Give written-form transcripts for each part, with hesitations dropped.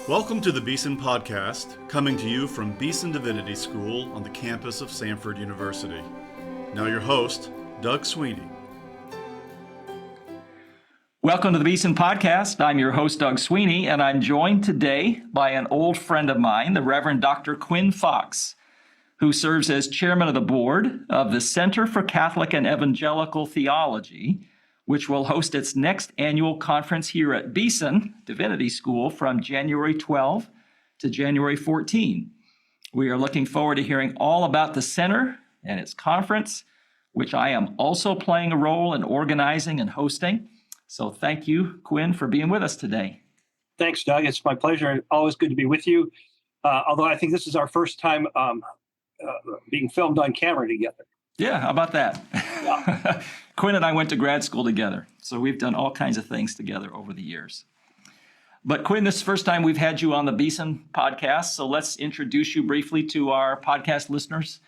Welcome to the Beeson podcast, coming to you from Beeson Divinity School on the campus of Samford University. Now your host, Doug Sweeney. Welcome to the Beeson podcast. I'm your host, Doug Sweeney, and I'm joined today by an old friend of mine, the Reverend Dr. Quinn Fox, who serves as chairman of the board of the Center for Catholic and Evangelical Theology, which will host its next annual conference here at Beeson Divinity School from January 12 to January 14. We are looking forward to hearing all about the center and its conference, which I am also playing a role in organizing and hosting. So thank you, Quinn, for being with us today. Thanks, Doug. It's my pleasure. Always good to be with you. Although I think this is our first time being filmed on camera together. Yeah, how about that? Yeah. Quinn and I went to grad school together, so we've done all kinds of things together over the years. But Quinn, this is the first time we've had you on the Beeson podcast, so let's introduce you briefly to our podcast listeners.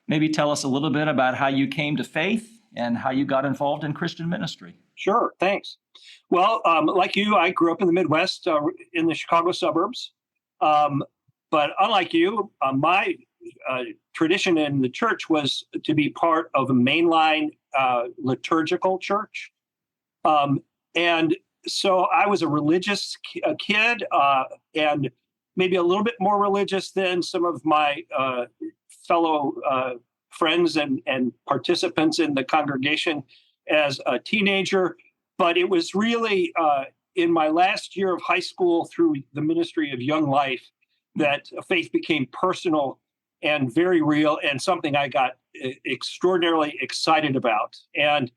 Maybe tell us a little bit about how you came to faith and how you got involved in Christian ministry. Sure, thanks. Well, like you, I grew up in the Midwest, in the Chicago suburbs. But unlike you, my tradition in the church was to be part of a mainline liturgical church. And so I was a religious kid and maybe a little bit more religious than some of my fellow friends and participants in the congregation as a teenager. But it was really in my last year of high school through the ministry of Young Life that faith became personal and very real, and something I got extraordinarily excited about. And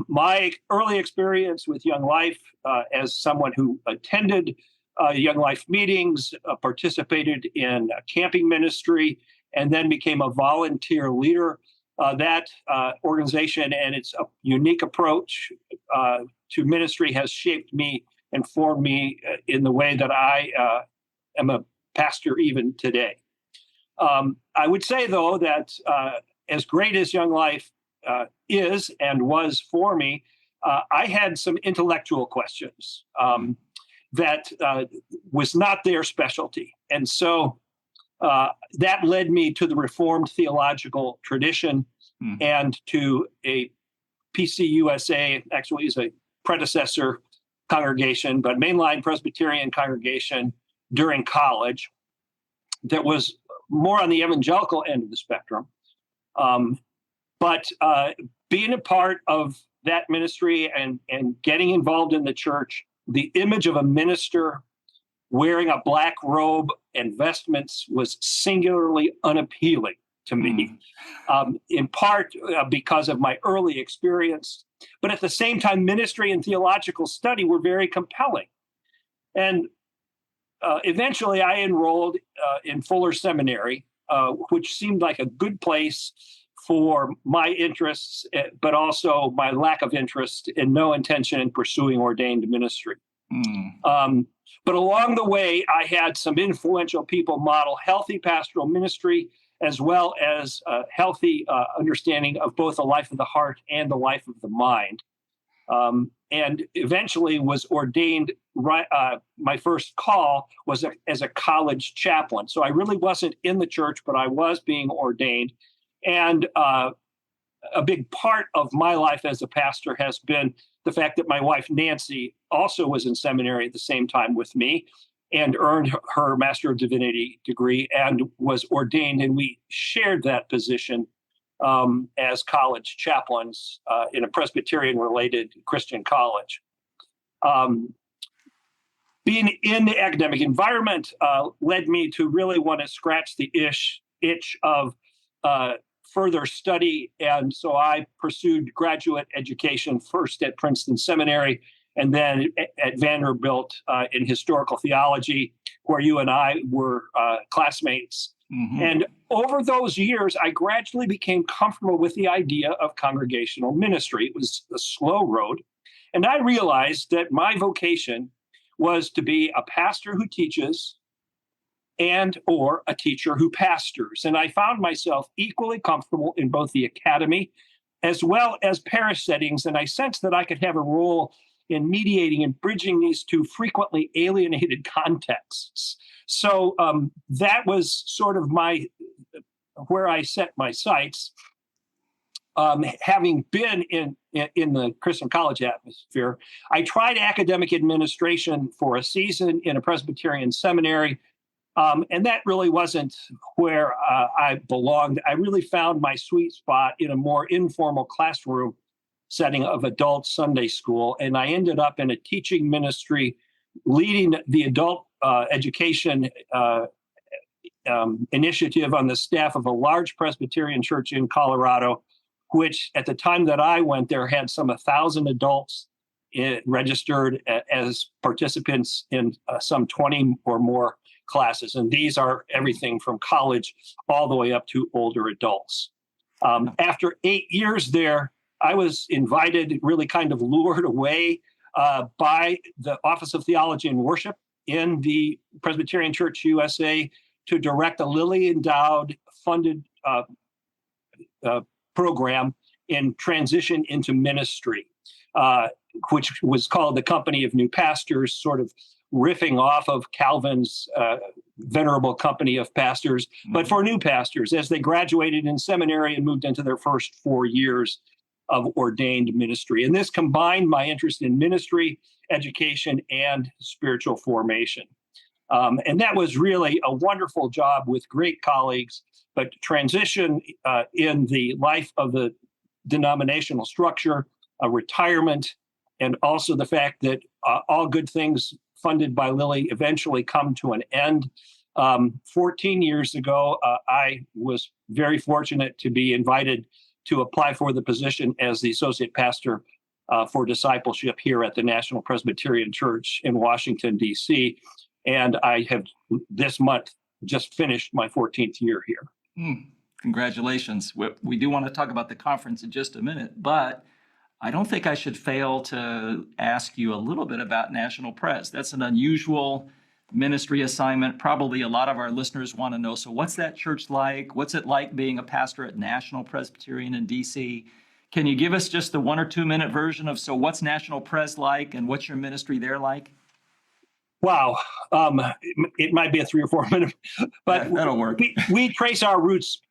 my early experience with Young Life as someone who attended Young Life meetings, participated in camping ministry, and then became a volunteer leader. That organization and its unique approach to ministry has shaped me and formed me in the way that I am a pastor even today. I would say, though, that as great as Young Life is and was for me, I had some intellectual questions that was not their specialty. And so that led me to the Reformed theological tradition and to a PCUSA, actually is a predecessor congregation, but mainline Presbyterian congregation during college that was more on the evangelical end of the spectrum. But being a part of that ministry and getting involved in the church, the image of a minister wearing a black robe and vestments was singularly unappealing to me, in part because of my early experience. But at the same time, ministry and theological study were very compelling. And eventually I enrolled in Fuller Seminary, which seemed like a good place for my interests, but also my lack of interest and no intention in pursuing ordained ministry. But along the way, I had some influential people model healthy pastoral ministry, as well as a healthy understanding of both the life of the heart and the life of the mind. And eventually was ordained. My first call was as a college chaplain. So I really wasn't in the church, but I was being ordained. And a big part of my life as a pastor has been the fact that my wife, Nancy, also was in seminary at the same time with me and earned her Master of Divinity degree and was ordained. And we shared that position as college chaplains in a Presbyterian-related Christian college. Being in the academic environment led me to really want to scratch the itch of further study. And so I pursued graduate education first at Princeton Seminary and then at Vanderbilt in historical theology, where you and I were classmates. And over those years, I gradually became comfortable with the idea of congregational ministry. It was a slow road. And I realized that my vocation was to be a pastor who teaches and or a teacher who pastors. And I found myself equally comfortable in both the academy as well as parish settings. And I sensed that I could have a role in mediating and bridging these two frequently alienated contexts. So that was sort of where I set my sights. Having been in the Christian college atmosphere, I tried academic administration for a season in a Presbyterian seminary, and that really wasn't where I belonged. I really found my sweet spot in a more informal classroom setting of adult Sunday school, and I ended up in a teaching ministry leading the adult education initiative on the staff of a large Presbyterian church in Colorado, which at the time that I went there had some 1,000 adults registered as participants in some 20 or more classes. And these are everything from college all the way up to older adults. After 8 years there, I was invited, really kind of lured away by the Office of Theology and Worship in the Presbyterian Church USA to direct a Lilly endowed funded program in transition into ministry, which was called the Company of New Pastors, sort of riffing off of Calvin's venerable company of pastors, but for new pastors as they graduated in seminary and moved into their first 4 years of ordained ministry. And this combined my interest in ministry, education, and spiritual formation. And that was really a wonderful job with great colleagues, but transition in the life of the denominational structure, a retirement, and also the fact that all good things funded by Lilly eventually come to an end. 14 years ago, I was very fortunate to be invited to apply for the position as the associate pastor for discipleship here at the National Presbyterian Church in Washington, D.C. And I have this month just finished my 14th year here. Congratulations. We do want to talk about the conference in just a minute, but I don't think I should fail to ask you a little bit about National Pres. That's an unusual ministry assignment. Probably a lot of our listeners want to know, so what's that church like? What's it like being a pastor at National Presbyterian in D.C.? Can you give us just the 1 or 2 minute version of, so what's National Pres like and what's your ministry there like? Wow. It might be a 3 or 4 minute, but that'll work. We trace our roots,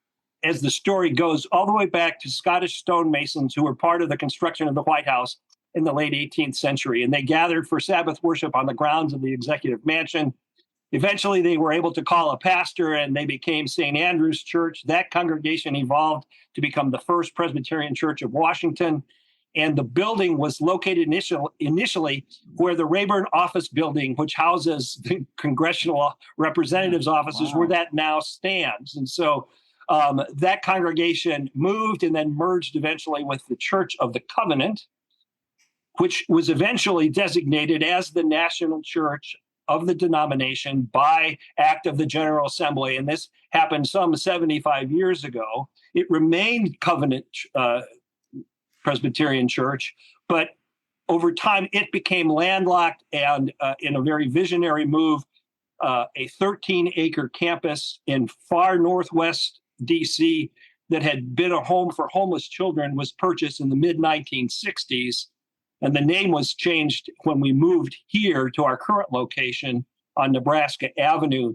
as the story goes, all the way back to Scottish stonemasons who were part of the construction of the White House in the late 18th century. And they gathered for Sabbath worship on the grounds of the Executive Mansion. Eventually, they were able to call a pastor, and they became St. Andrew's Church. That congregation evolved to become the First Presbyterian Church of Washington. And the building was located initially where the Rayburn Office Building, which houses the congressional representatives' offices, where that now stands. And so that congregation moved and then merged eventually with the Church of the Covenant, which was eventually designated as the national church of the denomination by act of the General Assembly. And this happened some 75 years ago. It remained Covenant Presbyterian Church, but over time it became landlocked, and in a very visionary move, a 13-acre campus in far northwest DC that had been a home for homeless children was purchased in the mid-1960s, and the name was changed when we moved here to our current location on Nebraska Avenue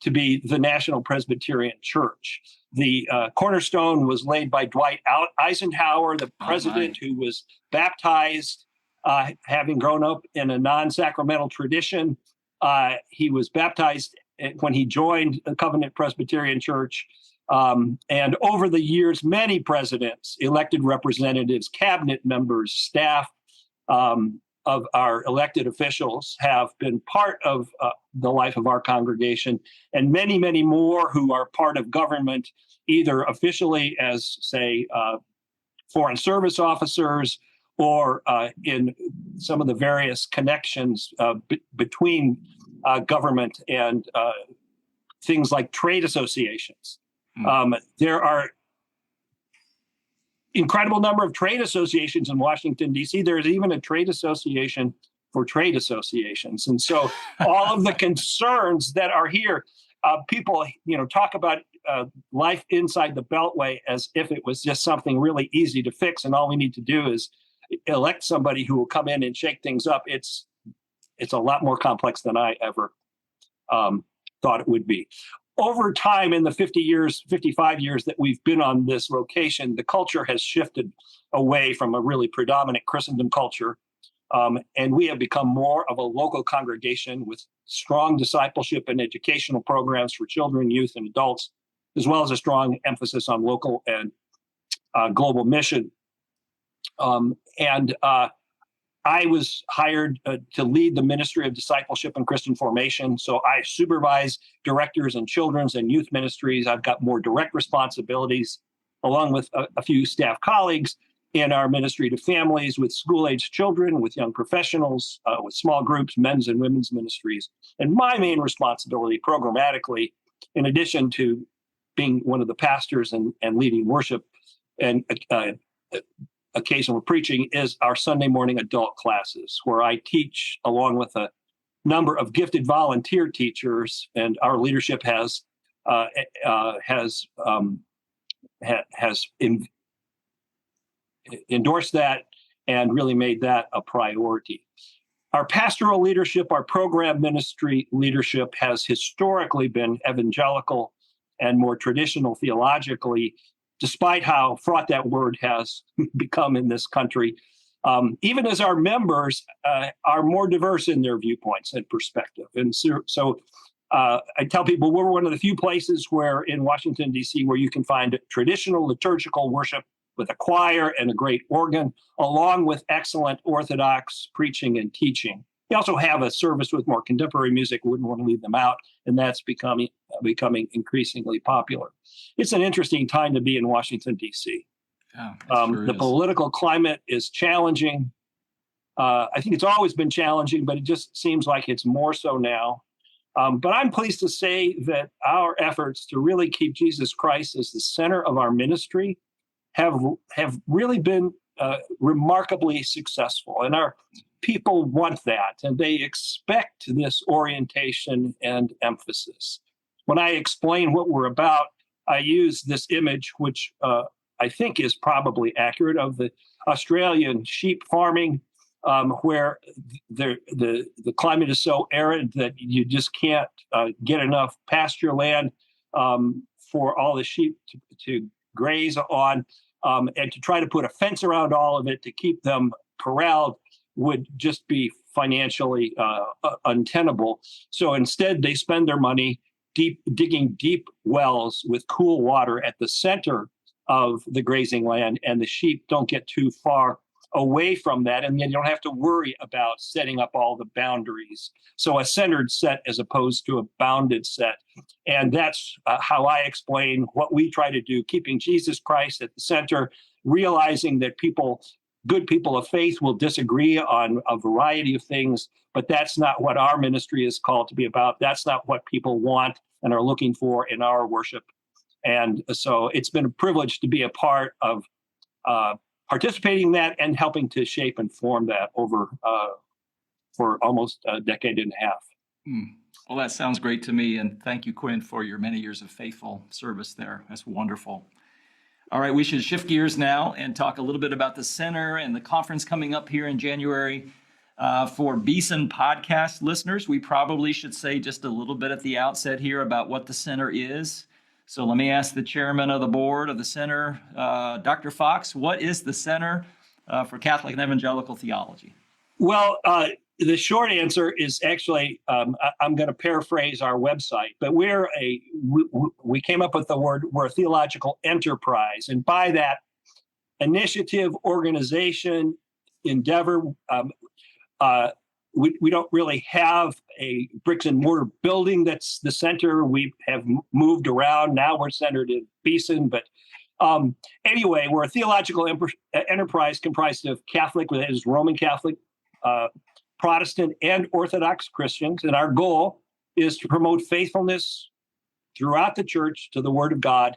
to be the National Presbyterian Church. The cornerstone was laid by Dwight Eisenhower, the president, who was baptized, having grown up in a non-sacramental tradition. He was baptized when he joined the Covenant Presbyterian Church. And over the years, many presidents, elected representatives, cabinet members, staff of our elected officials have been part of the life of our congregation, and many, many more who are part of government, either officially as, say, foreign service officers, or in some of the various connections between government and things like trade associations. There are incredible number of trade associations in Washington, D.C. There's even a trade association for trade associations. And so all of the concerns that are here, people, talk about life inside the Beltway as if it was just something really easy to fix. And all we need to do is elect somebody who will come in and shake things up, it's a lot more complex than I ever thought it would be. Over time, in the 55 years that we've been on this location, the culture has shifted away from a really predominant Christendom culture. And we have become more of a local congregation with strong discipleship and educational programs for children, youth, and adults, as well as a strong emphasis on local and global mission. I was hired to lead the Ministry of Discipleship and Christian Formation. So I supervise directors in children's and youth ministries. I've got more direct responsibilities, along with a few staff colleagues in our ministry to families with school-aged children, with young professionals, with small groups, men's and women's ministries. And my main responsibility programmatically, in addition to being one of the pastors and leading worship and occasional preaching, is our Sunday morning adult classes, where I teach along with a number of gifted volunteer teachers, and our leadership has endorsed that and really made that a priority. Our pastoral leadership, our program ministry leadership, has historically been evangelical and more traditional theologically, despite how fraught that word has become in this country, even as our members are more diverse in their viewpoints and perspective. And so I tell people we're one of the few places where in Washington, D.C., where you can find traditional liturgical worship with a choir and a great organ, along with excellent Orthodox preaching and teaching. We also have a service with more contemporary music. Wouldn't want to leave them out, and that's becoming increasingly popular. It's an interesting time to be in Washington, D.C. Yeah, the political climate is challenging. I think it's always been challenging, but it just seems like it's more so now. But I'm pleased to say that our efforts to really keep Jesus Christ as the center of our ministry have really been remarkably successful. And our people want that, and they expect this orientation and emphasis. When I explain what we're about, I use this image, which I think is probably accurate, of the Australian sheep farming, where the climate is so arid that you just can't get enough pasture land for all the sheep to graze on, and to try to put a fence around all of it to keep them corralled would just be financially untenable. So instead, they spend their money digging deep wells with cool water at the center of the grazing land, and the sheep don't get too far away from that, and then you don't have to worry about setting up all the boundaries. So a centered set as opposed to a bounded set. And that's how I explain what we try to do, keeping Jesus Christ at the center, realizing that good people of faith will disagree on a variety of things, but that's not what our ministry is called to be about. That's not what people want and are looking for in our worship. And so it's been a privilege to be a part of participating in that and helping to shape and form that over for almost a decade and a half. Well, that sounds great to me. And thank you, Quinn, for your many years of faithful service there. That's wonderful. All right, we should shift gears now and talk a little bit about the center and the conference coming up here in January. For Beeson podcast listeners, we probably should say just a little bit at the outset here about what the center is. So let me ask the chairman of the board of the center, Dr. Fox, what is the Center for Catholic and Evangelical Theology? Well, the short answer is actually, I'm going to paraphrase our website, but we came up with the word, we're a theological enterprise. And by that, initiative, organization, endeavor, we don't really have a bricks and mortar building that's the center. We have moved around. Now we're centered in Beeson. But anyway, we're a theological enterprise comprised of Catholic, that is Roman Catholic, Protestant, and Orthodox Christians. And our goal is to promote faithfulness throughout the church to the Word of God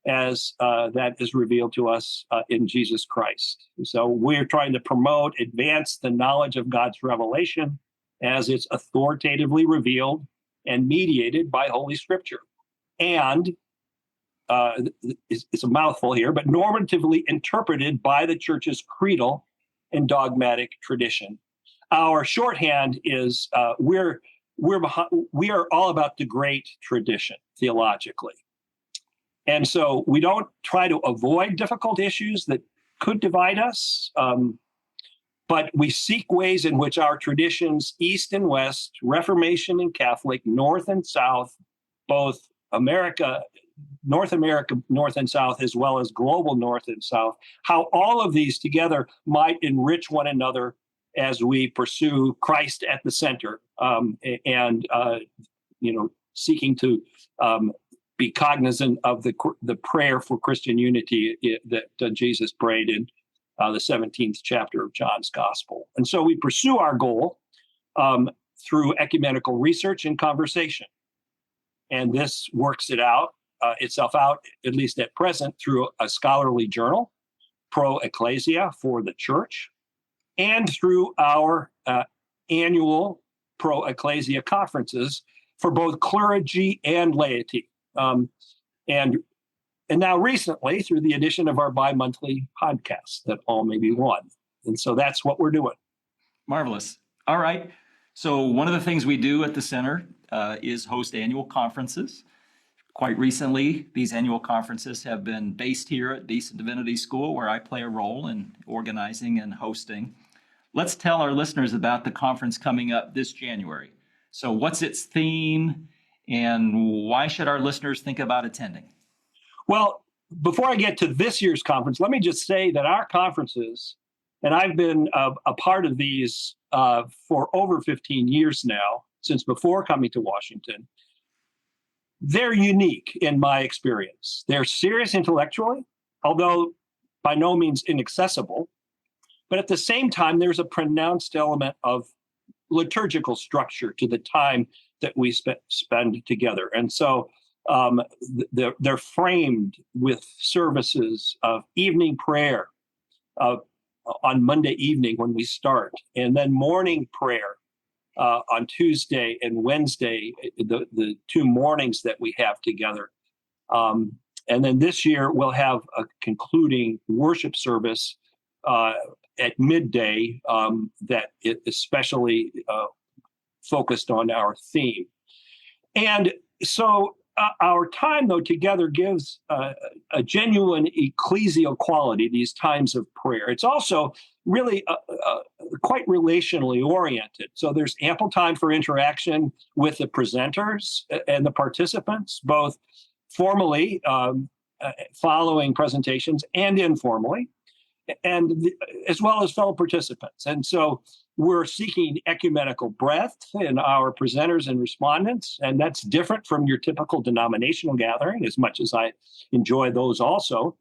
as that is revealed to us in Jesus Christ. So we're trying to promote, advance the knowledge of God's revelation as it's authoritatively revealed and mediated by Holy Scripture. And it's a mouthful here, but normatively interpreted by the church's creedal and dogmatic tradition. Our shorthand is we are all about the great tradition theologically. And so we don't try to avoid difficult issues that could divide us, but we seek ways in which our traditions, East and West, Reformation and Catholic, North and South, both North America, North and South, as well as global North and South, how all of these together might enrich one another as we pursue Christ at the center, and seeking to be cognizant of the prayer for Christian unity that Jesus prayed in the 17th chapter of John's Gospel. And so we pursue our goal through ecumenical research and conversation. And this works itself out, at least at present, through a scholarly journal, Pro Ecclesia, for the church, and through our annual Pro Ecclesia conferences for both clergy and laity. And now recently, through the addition of our bi-monthly podcast, that all may be one. And so that's what we're doing. Marvelous. All right. So one of the things we do at the center is host annual conferences. Quite recently, these annual conferences have been based here at Beeson Divinity School, where I play a role in organizing and hosting. Let's tell our listeners about the conference coming up this January. So what's its theme, and why should our listeners think about attending? Well, before I get to this year's conference, let me just say that our conferences, and I've been a part of these for over 15 years now, since before coming to Washington, they're unique in my experience. They're serious intellectually, although by no means inaccessible. But at the same time, there's a pronounced element of liturgical structure to the time that we spend together. And so they're framed with services of evening prayer on Monday evening when we start, and then morning prayer on Tuesday and Wednesday, the two mornings that we have together. And then this year, we'll have a concluding worship service at midday that is especially focused on our theme. And so our time, though, together gives a genuine ecclesial quality, these times of prayer. It's also really quite relationally oriented. So there's ample time for interaction with the presenters and the participants, both formally following presentations and informally, and as well as fellow participants. And so we're seeking ecumenical breadth in our presenters and respondents, and that's different from your typical denominational gathering, as much as I enjoy those also.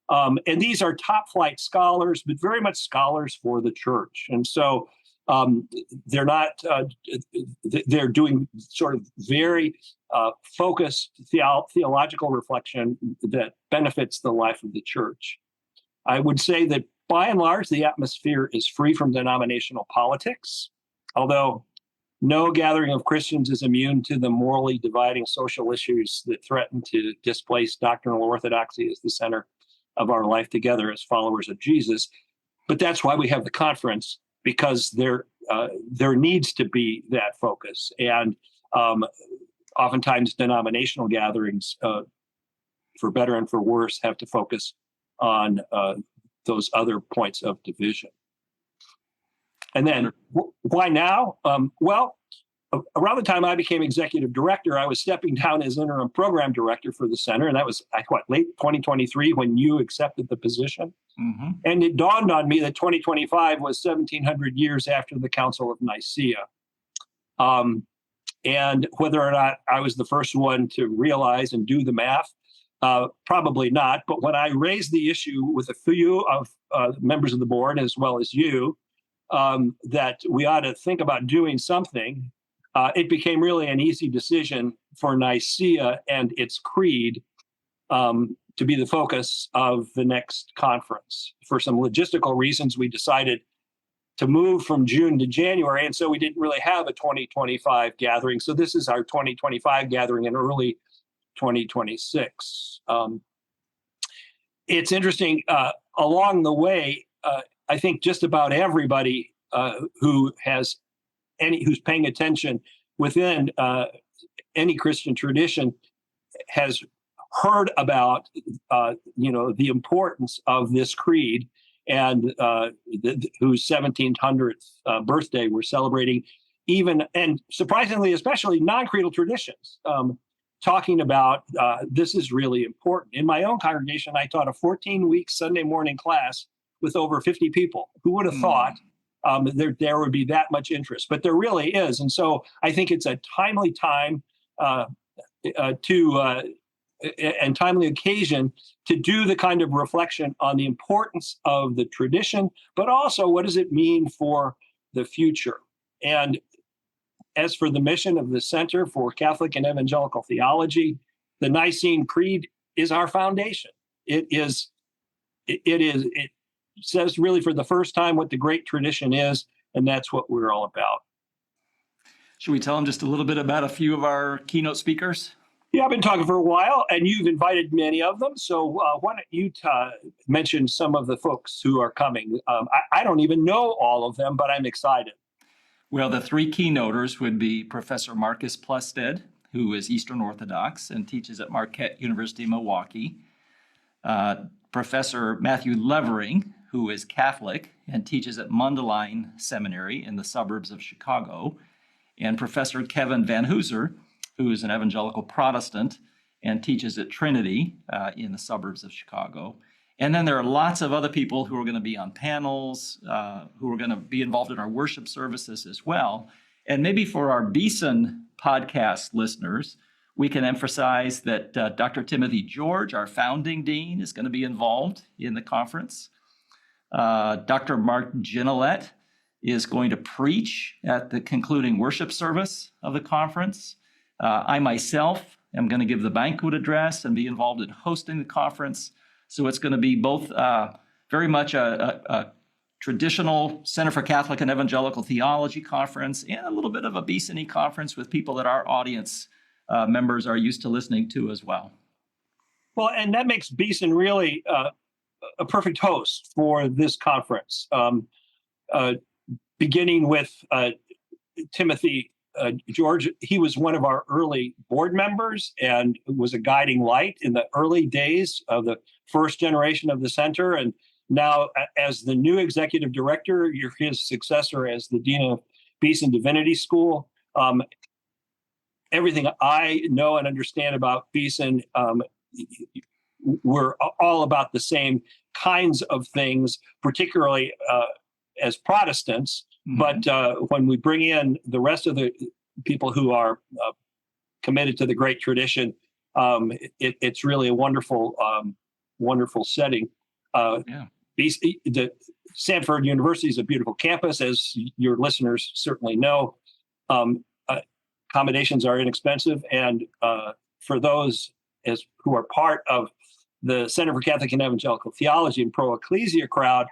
And these are top flight scholars, but very much scholars for the church. And so they're doing sort of very focused theological reflection that benefits the life of the church. I would say that by and large, the atmosphere is free from denominational politics, although no gathering of Christians is immune to the morally dividing social issues that threaten to displace doctrinal orthodoxy as the center of our life together as followers of Jesus. But that's why we have the conference, because there needs to be that focus. And oftentimes denominational gatherings, for better and for worse, have to focus on those other points of division. And then why now? Well, around the time I became executive director, I was stepping down as interim program director for the center. And that was late 2023 when you accepted the position. Mm-hmm. And it dawned on me that 2025 was 1700 years after the Council of Nicaea. And whether or not I was the first one to realize and do the math, probably not. But when I raised the issue with a few of members of the board, as well as you, that we ought to think about doing something, it became really an easy decision for Nicaea and its creed to be the focus of the next conference. For some logistical reasons, we decided to move from June to January, and so we didn't really have a 2025 gathering. So this is our 2025 gathering in early 2026. It's interesting, along the way, I think just about everybody who's paying attention within any Christian tradition has heard about the importance of this creed, and whose 1700th birthday we're celebrating, and surprisingly, especially non-creedal traditions, talking about this is really important. In my own congregation, I taught a 14-week Sunday morning class with over 50 people. Who would have thought there would be that much interest? But there really is. And so I think it's a timely time and timely occasion to do the kind of reflection on the importance of the tradition, but also what does it mean for the future. And as for the mission of the Center for Catholic and Evangelical Theology, the Nicene Creed is our foundation. It says really for the first time what the great tradition is, and that's what we're all about. Should we tell them just a little bit about a few of our keynote speakers? Yeah, I've been talking for a while, and you've invited many of them. So why don't you mention some of the folks who are coming? I don't even know all of them, but I'm excited. Well, the three keynoters would be Professor Marcus Plusted, who is Eastern Orthodox and teaches at Marquette University in Milwaukee. Professor Matthew Levering, who is Catholic and teaches at Mundelein Seminary in the suburbs of Chicago. And Professor Kevin Van Hooser, who is an evangelical Protestant and teaches at Trinity in the suburbs of Chicago. And then there are lots of other people who are going to be on panels, who are going to be involved in our worship services as well. And maybe for our Beeson podcast listeners, we can emphasize that Dr. Timothy George, our founding dean, is going to be involved in the conference. Dr. Mark Ginolette is going to preach at the concluding worship service of the conference. I myself am going to give the banquet address and be involved in hosting the conference. So it's going to be both very much a traditional Center for Catholic and Evangelical Theology conference and a little bit of a Beeson-y conference with people that our audience members are used to listening to as well. Well, and that makes Beeson really a perfect host for this conference, beginning with Timothy George. He was one of our early board members and was a guiding light in the early days of the first generation of the center. And now, as the new executive director, you're his successor as the dean of Beeson Divinity School. Everything I know and understand about Beeson, we're all about the same kinds of things, particularly as Protestants. Mm-hmm. But when we bring in the rest of the people who are committed to the great tradition, it's really a wonderful, wonderful setting. The Stanford University is a beautiful campus, as your listeners certainly know. Accommodations are inexpensive, and for those who are part of the Center for Catholic and Evangelical Theology and Pro Ecclesia crowd,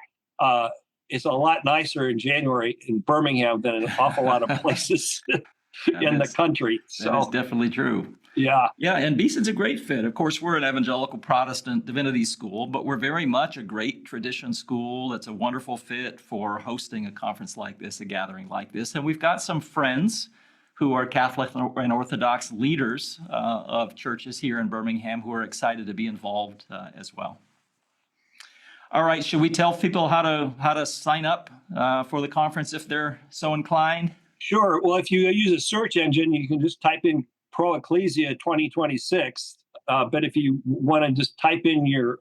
it's a lot nicer in January in Birmingham than in an awful lot of places in the country. That is definitely true. Yeah. Yeah, and Beeson's a great fit. Of course, we're an evangelical Protestant divinity school, but we're very much a great tradition school. That's a wonderful fit for hosting a conference like this, a gathering like this. And we've got some friends who are Catholic and Orthodox leaders of churches here in Birmingham who are excited to be involved as well. All right, should we tell people how to sign up for the conference if they're so inclined? Sure. Well, if you use a search engine, you can just type in Pro Ecclesia 2026. But if you want to just type in your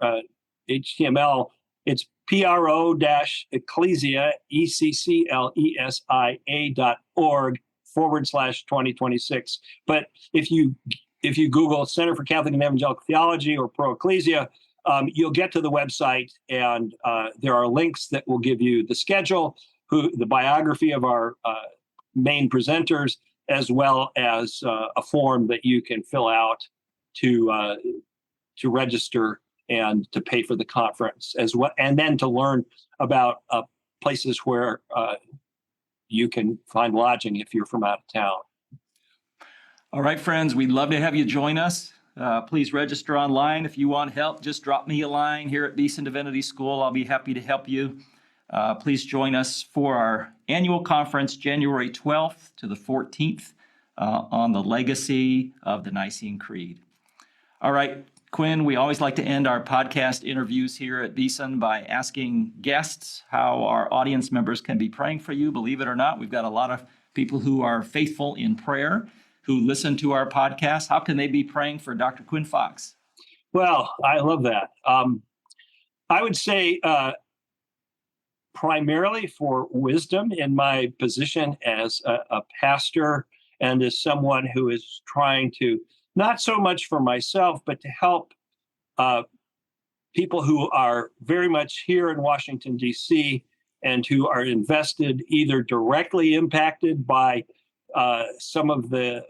HTML, it's pro-ecclesia, ecclesia.org/2026. But if you Google Center for Catholic and Evangelical Theology or Pro Ecclesia, you'll get to the website, and there are links that will give you the schedule, the biography of our main presenters, as well as a form that you can fill out to register and to pay for the conference as well, and then to learn about places where you can find lodging if you're from out of town. All right, friends, we'd love to have you join us. Please register online. If you want help, just drop me a line here at Beeson Divinity School. I'll be happy to help you. Please join us for our annual conference, January 12th to the 14th, on the legacy of the Nicene Creed. All right, Quinn, we always like to end our podcast interviews here at Beeson by asking guests how our audience members can be praying for you. Believe it or not, we've got a lot of people who are faithful in prayer who listen to our podcast. How can they be praying for Dr. Quinn Fox? Well, I love that. I would say primarily for wisdom in my position as a pastor and as someone who is trying to, not so much for myself, but to help people who are very much here in Washington, D.C., and who are invested, either directly impacted by some of the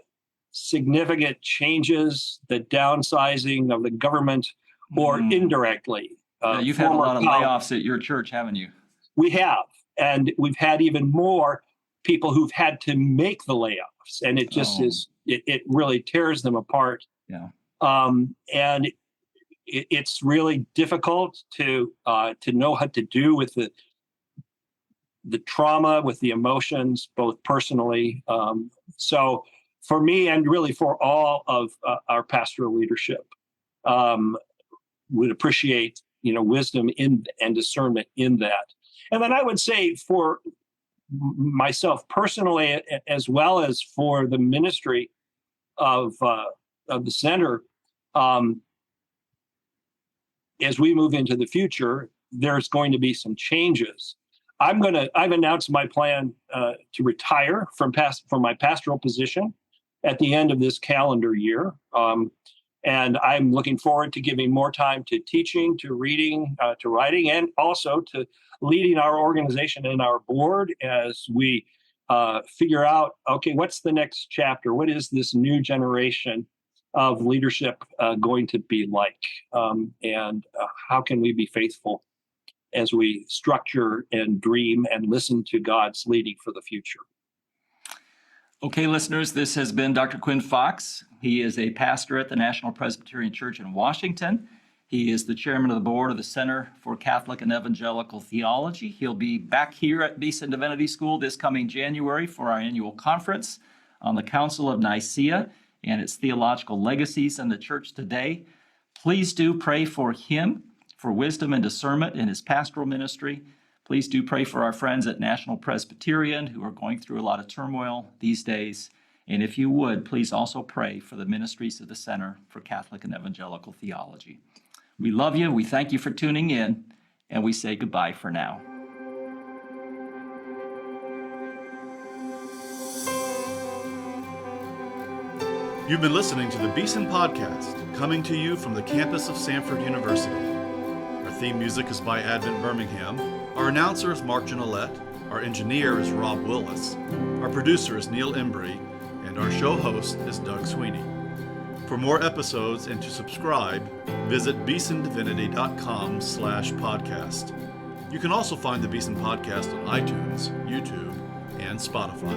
significant changes, the downsizing of the government, or indirectly. You've had a lot of layoffs at your church, haven't you? We have. And we've had even more people who've had to make the layoffs. And it just it really tears them apart. Yeah. And it's really difficult to know how to do with the trauma, with the emotions, both personally. So for me, and really for all of our pastoral leadership, would appreciate wisdom in and discernment in that. And then I would say for myself personally, as well as for the ministry of the center, as we move into the future, there's going to be some changes. I've announced my plan to retire from my pastoral position at the end of this calendar year. And I'm looking forward to giving more time to teaching, to reading, to writing, and also to leading our organization and our board as we figure out, okay, what's the next chapter? What is this new generation of leadership going to be like? And how can we be faithful as we structure and dream and listen to God's leading for the future? Okay, listeners, this has been Dr. Quinn Fox. He is a pastor at the National Presbyterian Church in Washington. He is the chairman of the board of the Center for Catholic and Evangelical Theology. He'll be back here at Beeson Divinity School this coming January for our annual conference on the Council of Nicaea and its theological legacies in the church today. Please do pray for him, for wisdom and discernment in his pastoral ministry. Please do pray for our friends at National Presbyterian who are going through a lot of turmoil these days. And if you would, please also pray for the ministries of the Center for Catholic and Evangelical Theology. We love you, we thank you for tuning in, and we say goodbye for now. You've been listening to the Beeson Podcast, coming to you from the campus of Samford University. Our theme music is by Advent Birmingham. Our announcer is Mark Janolette. Our engineer is Rob Willis. Our producer is Neil Embry. And our show host is Doug Sweeney. For more episodes and to subscribe, visit beesondivinity.com/podcast. You can also find the Beeson Podcast on iTunes, YouTube, and Spotify.